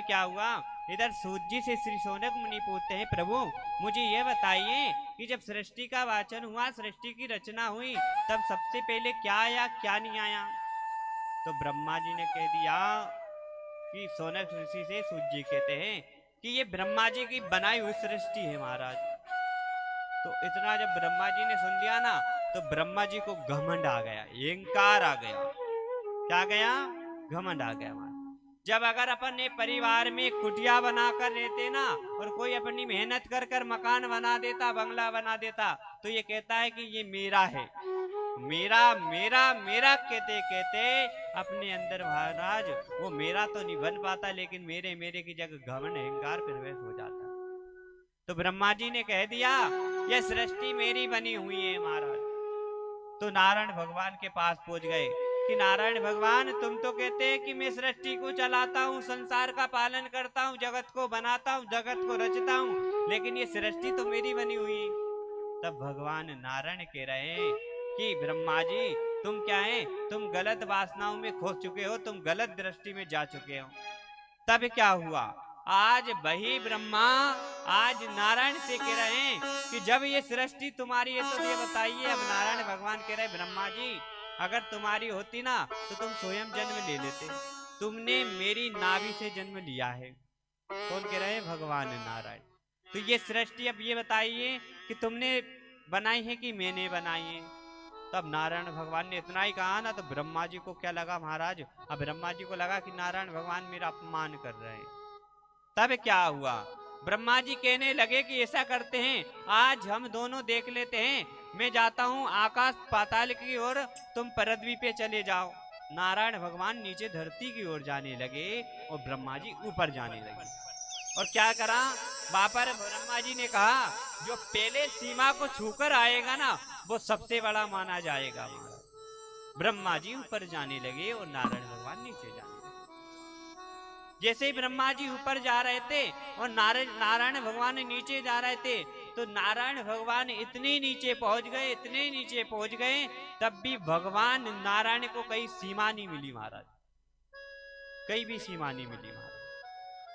क्या हुआ, इधर सूत जी से श्री शौनक मुनि पूछते हैं, प्रभु मुझे ये बताइए कि जब सृष्टि का वाचन हुआ, सृष्टि की रचना हुई, तब सबसे पहले क्या आया क्या नहीं आया। तो ब्रह्मा जी ने कह दिया कि शौनक ऋषि से सूत जी कहते हैं कि ये ब्रह्मा जी की बनाई हुई सृष्टि है महाराज। तो इतना जब ब्रह्मा जी ने सुन लिया ना, तो ब्रह्मा जी को घमंड आ गया, अहंकार आ गया। क्या गया, घमंड आ गया महाराज। जब अगर अपने परिवार में कुटिया बनाकर रहते ना, और कोई अपनी मेहनत कर कर मकान बना देता, बंगला बना देता, तो ये कहता है कि ये मेरा है, मेरा मेरा मेरा कहते कहते अपने अंदर महाराज वो मेरा तो नहीं बन पाता, लेकिन मेरे मेरे की जगह घमंड अहंकार प्रवेश हो जाता। तो ब्रह्मा जी ने कह दिया ये सृष्टि मेरी बनी हुई है महाराज। तो नारायण भगवान के पास पहुंच गए कि नारायण भगवान तुम तो कहते हैं कि मैं सृष्टि को चलाता हूँ, संसार का पालन करता हूँ, जगत को बनाता हूँ, जगत को रचता हूँ, लेकिन ये सृष्टि तो मेरी बनी हुई है। तब भगवान नारायण कह रहे हैं कि ब्रह्मा जी तुम क्या है, तुम गलत वासनाओं में खो चुके हो, तुम गलत दृष्टि में जा चुके हो। तब क्या हुआ, आज वही ब्रह्मा आज नारायण से कह रहे हैं कि जब ये सृष्टि तुम्हारी है तो ये बताइए। अब नारायण भगवान कह रहे ब्रह्मा जी अगर तुम्हारी होती ना तो तुम स्वयं जन्म ले लेते, तुमने मेरी नाभि से जन्म लिया है। कौन कह रहे हैं, भगवान नारायण। तो ये सृष्टि अब ये बताइए कि तुमने बनाई है कि मैंने बनाई है। तब नारायण भगवान ने इतना ही कहा ना, तो ब्रह्मा जी को क्या लगा महाराज, अब ब्रह्मा जी को लगा कि नारायण भगवान मेरा अपमान कर रहे हैं। तब क्या हुआ, ब्रह्मा जी कहने लगे कि ऐसा करते हैं आज हम दोनों देख लेते हैं, मैं जाता हूं आकाश पाताल की ओर, तुम पृथ्वी पे चले जाओ। नारायण भगवान नीचे धरती की ओर जाने लगे और ब्रह्मा जी ऊपर जाने लगे। और क्या करा, बापर ब्रह्मा जी ने कहा जो पहले सीमा को छूकर आएगा ना वो सबसे बड़ा माना जाएगा। ब्रह्मा जी ऊपर जाने लगे और नारायण भगवान नीचे जाने लगे। जैसे ही ब्रह्मा जी ऊपर जा रहे थे और नारायण भगवान नीचे जा रहे थे, तो नारायण भगवान इतने नीचे पहुंच गए, इतने नीचे पहुंच गए, तब भी भगवान नारायण को कहीं सीमा नहीं मिली महाराज, कहीं भी सीमा नहीं मिली महाराज।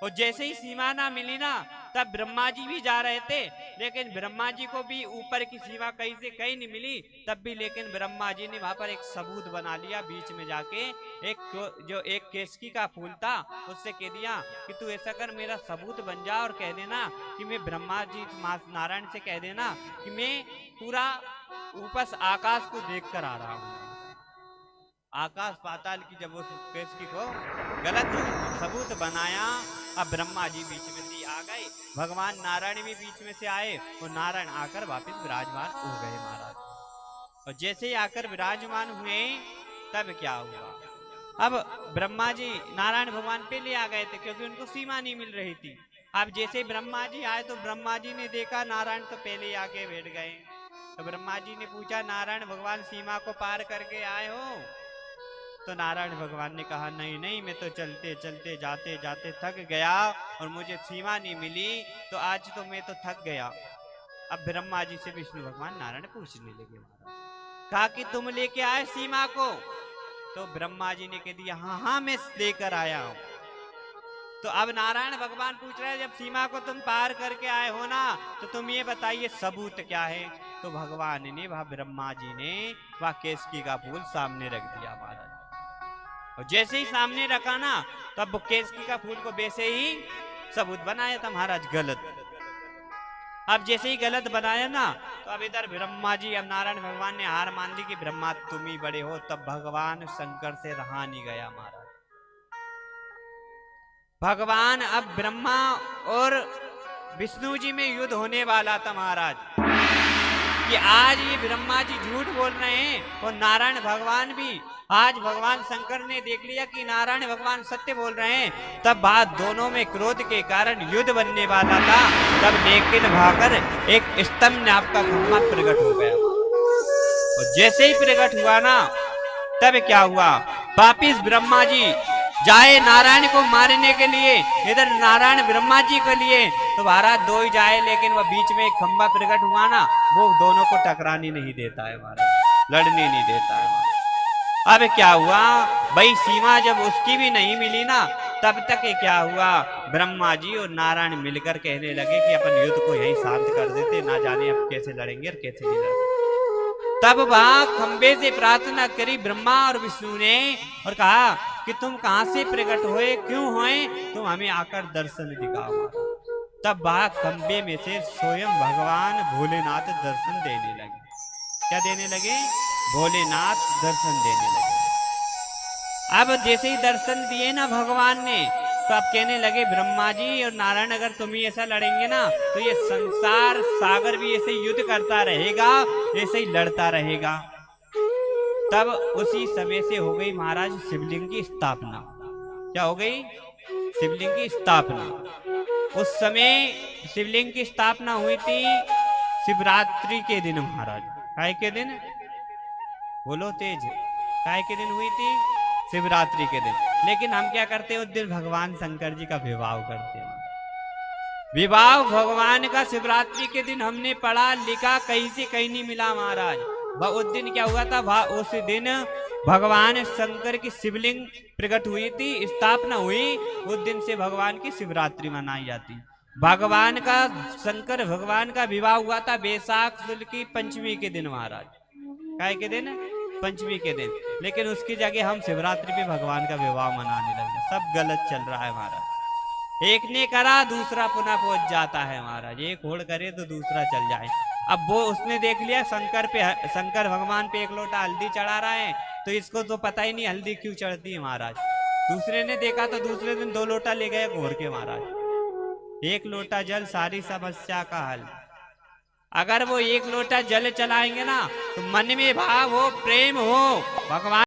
और जैसे ही सीमा ना मिली ना, तब ब्रह्मा जी भी जा रहे थे, लेकिन ब्रह्मा जी को भी ऊपर की सीमा कहीं से कहीं नहीं मिली। तब भी लेकिन ब्रह्मा जी ने वहां पर एक सबूत बना लिया, बीच में जाके एक केसकी का फूल था, उससे कह दिया कि तू ऐसा कर, मेरा सबूत बन जा और कह देना कि मैं ब्रह्मा जी नारायण से कह देना कि मैं पूरा ऊपर आकाश को देख कर आ रहा हूँ। आकाश पाताल की जब उस केसकी को गलत सबूत बनाया, अब ब्रह्मा जी बीच में से आ गए, भगवान नारायण भी बीच में से आए और नारायण आकर वापस विराजमान हो गए महाराज। और जैसे ही आकर विराजमान हुए तब क्या हुआ, अब ब्रह्मा जी नारायण भगवान पे ले आ गए थे क्योंकि उनको सीमा नहीं मिल रही थी। अब जैसे ही ब्रह्मा जी आए तो ब्रह्मा जी ने देखा नारायण तो पहले ही आके बैठ गए। तो ब्रह्मा जी ने पूछा नारायण भगवान सीमा को पार करके आए हो? तो नारायण भगवान ने कहा नहीं नहीं, मैं तो चलते चलते जाते जाते थक गया और मुझे सीमा नहीं मिली, तो आज तो मैं तो थक गया। अब ब्रह्मा जी से विष्णु भगवान नारायण पूछने लगे, कहा कि तुम लेके आए सीमा को? तो ब्रह्मा जी ने कह दिया हाँ हाँ मैं लेकर आया हूं। तो अब नारायण भगवान पूछ रहे हैं जब सीमा को तुम पार करके आए हो ना, तो तुम ये बताइए सबूत क्या है? तो भगवान ने वह ब्रह्मा जी ने वह केसकी का फूल सामने रख दिया महाराज। और जैसे ही सामने रखा ना, तब केसकी का फूल को वैसे ही सबूत बनाया था महाराज गलत। अब जैसे ही गलत बनाया ना, तो अब इधर ब्रह्मा जी, अब नारायण भगवान ने हार मान ली कि ब्रह्मा तुम ही बड़े हो। तब भगवान शंकर से रहा नहीं गया महाराज। भगवान अब ब्रह्मा और विष्णु जी में युद्ध होने वाला था महाराज, कि आज ये ब्रह्मा जी झूठ बोल रहे हैं और नारायण भगवान भी, आज भगवान शंकर ने देख लिया कि नारायण भगवान सत्य बोल रहे हैं। तब बात दोनों में क्रोध के कारण युद्ध बनने वाला था। तब लेकिन भाकर एक स्तंभ नाप का खंभा प्रकट हो गया, और जैसे ही प्रकट हुआ ना, तब क्या हुआ, वापिस ब्रह्मा जी जाए नारायण को मारने के लिए, इधर नारायण ब्रह्मा जी के लिए, तो महाराज दो ही जाए, लेकिन वह बीच में एक खंभा प्रकट हुआ ना, वो दोनों को टकराने नहीं देता है महाराज, लड़ने नहीं देता है महाराज। अब क्या हुआ भाई, सीमा जब उसकी भी नहीं मिली ना, तब तक ये क्या हुआ, ब्रह्मा जी और नारायण मिलकर कहने लगे कि अपन युद्ध को यहीं शांत कर देते, ना जाने अब कैसे लड़ेंगे और कैसे नहीं लड़ेंगे। तब वहां खंबे से प्रार्थना करी ब्रह्मा और विष्णु ने और कहा कि तुम कहां से प्रकट हुए, क्यों हुए, तुम हमें आकर दर्शन दिखाओ। तब वहां खंबे में से स्वयं भगवान भोलेनाथ दर्शन देने लगे। क्या देने लगे, भोलेनाथ दर्शन देने लगे। अब जैसे ही दर्शन दिए ना भगवान ने, तो अब कहने लगे ब्रह्मा जी और नारायण, अगर तुम ही ऐसा लड़ेंगे ना तो ये संसार सागर भी ऐसे युद्ध करता रहेगा, ऐसे ही लड़ता रहेगा। तब उसी समय से हो गई महाराज शिवलिंग की स्थापना। क्या हो गई, शिवलिंग की स्थापना। उस समय शिवलिंग की स्थापना हुई थी शिवरात्रि के दिन महाराज। काय के दिन, बोलो तेज, काय के दिन हुई थी, शिवरात्रि के दिन। लेकिन हम क्या करते हैं, उस दिन भगवान शंकर जी का विवाह करते हैं। विवाह भगवान का शिवरात्रि के दिन हमने पढ़ा लिखा, कहीं से कहीं नहीं मिला महाराज। उस दिन क्या हुआ था, उस दिन भगवान शंकर की शिवलिंग प्रकट हुई थी, स्थापना हुई। उस दिन से भगवान की शिवरात्रि मनाई जाती। भगवान का, शंकर भगवान का विवाह हुआ था बैसाख शुक्ल की पंचमी के दिन महाराज। काय के दिन, पंचमी के दिन। लेकिन उसकी जगह हम शिवरात्रि पे भगवान का विवाह मनाने लगे। सब गलत चल रहा है महाराज। एक ने करा दूसरा पुनः पहुंच जाता है महाराज, एक होड़ करे तो दूसरा चल जाए। अब वो उसने देख लिया शंकर भगवान पे एक लोटा हल्दी चढ़ा रहा है, तो इसको तो पता ही नहीं हल्दी क्यों चढ़ती है महाराज। दूसरे ने देखा तो दूसरे दिन 2 लोटा ले गए घोर के महाराज। 1 लोटा जल सारी समस्या का हल। अगर वो 1 लोटा जल चलाएंगे ना तो मन में भाव हो, प्रेम हो, भगवान